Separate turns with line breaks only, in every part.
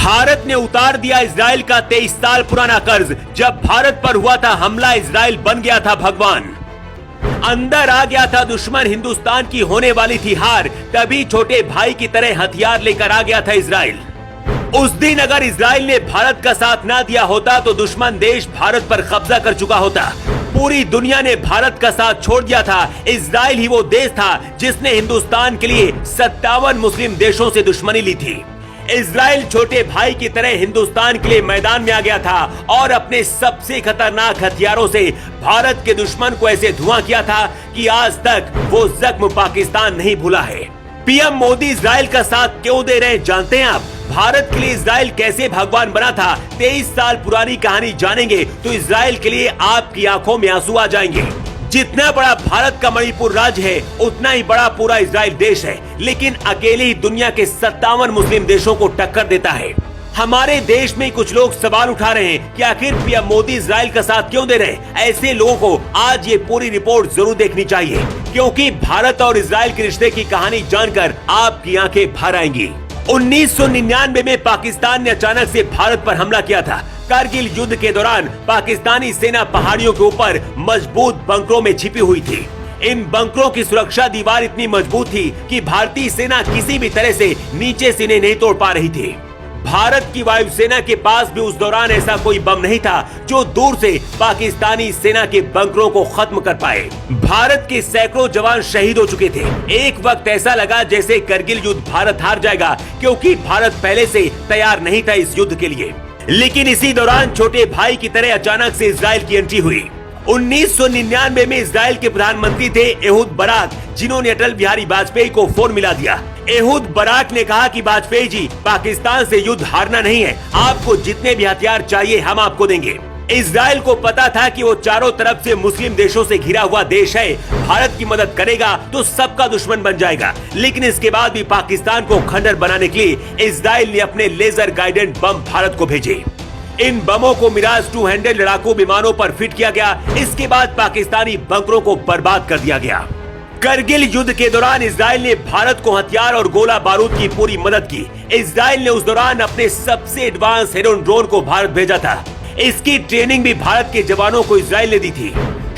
भारत ने उतार दिया इजराइल का 23 साल पुराना कर्ज। जब भारत पर हुआ था हमला, इजराइल बन गया था भगवान। अंदर आ गया था दुश्मन, हिंदुस्तान की होने वाली थी हार। तभी छोटे भाई की तरह हथियार लेकर आ गया था इजराइल। उस दिन अगर इजराइल ने भारत का साथ ना दिया होता तो दुश्मन देश भारत पर कब्जा कर चुका होता। पूरी दुनिया ने भारत का साथ छोड़ दिया था। इजराइल ही वो देश था जिसने हिंदुस्तान के लिए 57 मुस्लिम देशों से दुश्मनी ली थी। इजराइल छोटे भाई की तरह हिंदुस्तान के लिए मैदान में आ गया था और अपने सबसे खतरनाक हथियारों से भारत के दुश्मन को ऐसे धुआं किया था कि आज तक वो जख्म पाकिस्तान नहीं भूला है। पीएम मोदी इजराइल का साथ क्यों दे रहे हैं जानते हैं आप? भारत के लिए इजराइल कैसे भगवान बना था, 23 साल पुरानी कहानी जानेंगे तो इजराइल के लिए आपकी आंखों में आंसू आ जाएंगे। जितना बड़ा भारत का मणिपुर राज्य है, उतना ही बड़ा पूरा इजराइल देश है, लेकिन अकेले ही दुनिया के 57 मुस्लिम देशों को टक्कर देता है। हमारे देश में कुछ लोग सवाल उठा रहे हैं कि आखिर पीएम मोदी इजराइल का साथ क्यों दे रहे हैं। ऐसे लोगों को आज ये पूरी रिपोर्ट जरूर देखनी चाहिए, क्योंकि भारत और इजराइल के रिश्ते की कहानी जानकर आपकी आंखें भर आएंगी। 1999 में पाकिस्तान ने अचानक से भारत पर हमला किया था। कारगिल युद्ध के दौरान पाकिस्तानी सेना पहाड़ियों के ऊपर मजबूत बंकरों में छिपी हुई थी। इन बंकरों की सुरक्षा दीवार इतनी मजबूत थी कि भारतीय सेना किसी भी तरह से नीचे से इन्हें नहीं तोड़ पा रही थी। भारत की वायुसेना के पास भी उस दौरान ऐसा कोई बम नहीं था जो दूर से पाकिस्तानी सेना के बंकरों को खत्म कर पाए। भारत के सैकड़ों जवान शहीद हो चुके थे। एक वक्त ऐसा लगा जैसे करगिल युद्ध भारत हार जाएगा, क्योंकि भारत पहले से तैयार नहीं था इस युद्ध के लिए। लेकिन इसी दौरान छोटे भाई की तरह अचानक से इजराइल की एंट्री हुई। 1999 में इजराइल के प्रधानमंत्री थे एहूद बराक, जिन्होंने अटल बिहारी वाजपेयी को फोन मिला दिया। एहूद बराक ने कहा कि वाजपेयी जी, पाकिस्तान से युद्ध हारना नहीं है, आपको जितने भी हथियार चाहिए हम आपको देंगे। इजराइल को पता था कि वो चारों तरफ से मुस्लिम देशों से घिरा हुआ देश है, भारत की मदद करेगा तो सबका दुश्मन बन जाएगा। लेकिन इसके बाद भी पाकिस्तान को खंडर बनाने के लिए इजराइल ने अपने लेजर गाइडेड बम भारत को भेजे। इन बमों को मिराज 200 लड़ाकू विमानों पर फिट किया गया। इसके बाद पाकिस्तानी बंकरों को बर्बाद कर दिया गया। करगिल युद्ध के दौरान इजराइल ने भारत को हथियार और गोला बारूद की पूरी मदद की। इजराइल ने उस दौरान अपने सबसे एडवांस हेरोन ड्रोन को भारत भेजा था। इसकी ट्रेनिंग भी भारत के जवानों को इजराइल ने दी थी।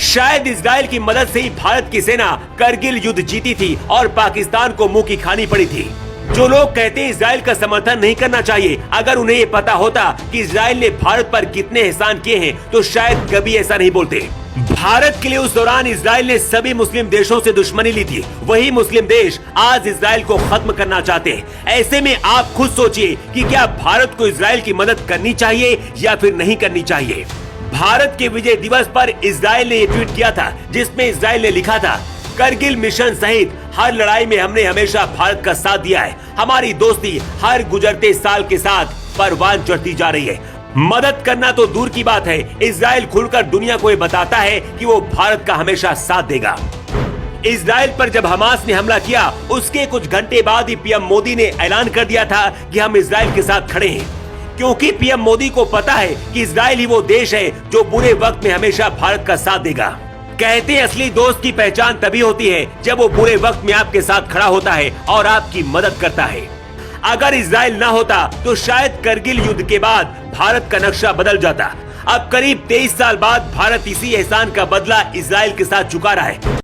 शायद इजराइल की मदद से ही भारत की सेना करगिल युद्ध जीती थी और पाकिस्तान को मुंह की खानी पड़ी थी। जो लोग कहते हैं इजराइल का समर्थन नहीं करना चाहिए, अगर उन्हें ये पता होता कि इजराइल ने भारत पर कितने एहसान किए हैं तो शायद कभी ऐसा नहीं बोलते। भारत के लिए उस दौरान इजराइल ने सभी मुस्लिम देशों से दुश्मनी ली थी। वही मुस्लिम देश आज इजराइल को खत्म करना चाहते हैं। ऐसे में आप खुद सोचिए कि क्या भारत को इजराइल की मदद करनी चाहिए या फिर नहीं करनी चाहिए। भारत के विजय दिवस पर इजराइल ने ये ट्वीट किया था, जिसमें इजराइल ने लिखा था, करगिल मिशन सहित हर लड़ाई में हमने हमेशा भारत का साथ दिया है। हमारी दोस्ती हर गुजरते साल के साथ परवान चढ़ती जा रही है। मदद करना तो दूर की बात है, इजराइल खुलकर दुनिया को ये बताता है कि वो भारत का हमेशा साथ देगा। इजराइल पर जब हमास ने हमला किया, उसके कुछ घंटे बाद ही पीएम मोदी ने ऐलान कर दिया था कि हम इजराइल के साथ खड़े हैं, क्योंकि पीएम मोदी को पता है कि इजराइल ही वो देश है जो बुरे वक्त में हमेशा भारत का साथ देगा। कहते हैं असली दोस्त की पहचान तभी होती है जब वो बुरे वक्त में आपके साथ खड़ा होता है और आपकी मदद करता है। अगर इजराइल ना होता तो शायद करगिल युद्ध के बाद भारत का नक्शा बदल जाता। अब करीब 23 साल बाद भारत इसी एहसान का बदला इजराइल के साथ चुका रहा है।